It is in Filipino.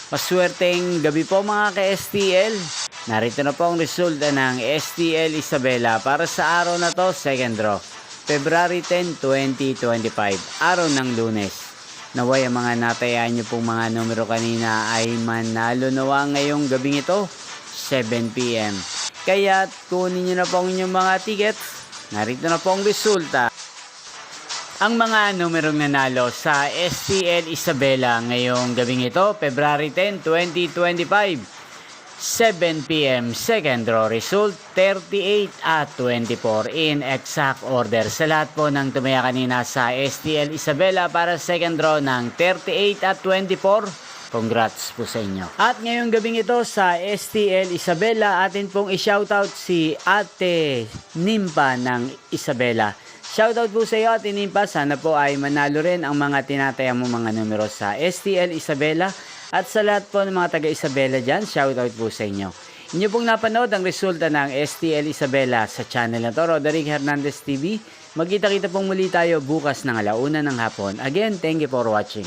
Maswerteng gabi po mga ka-STL. Narito na po ang resulta ng STL Isabela para sa araw na to, second draw. February 10, 2025, araw ng Lunes. Naway ang mga natayaan nyo pong mga numero kanina ay manalo nawa ngayong gabing ito, 7 PM. Kaya kunin nyo na po ang inyong mga tickets. Narito na po ang resulta. Ang mga numerong nanalo sa STL Isabela ngayong gabing ito, February 10, 2025, 7 PM, second draw result, 38 at 24 in exact order. Sa lahat po ng tumaya kanina sa STL Isabela para second draw ng 38 at 24, congrats po sa inyo. At ngayong gabing ito sa STL Isabela, atin pong i-shoutout si Ate Nimpa ng Isabela. Shoutout po sa iyo at Nimpa, sana po ay manalo rin ang mga tinataya mo mga numero sa STL Isabela. At sa lahat po ng mga taga Isabela dyan, shoutout po sa inyo. Inyo pong napanood ang resulta ng STL Isabela sa channel na to, Roderick Hernandez TV. Magkita-kita pong muli tayo bukas ng 1:00 ng hapon. Again, thank you for watching.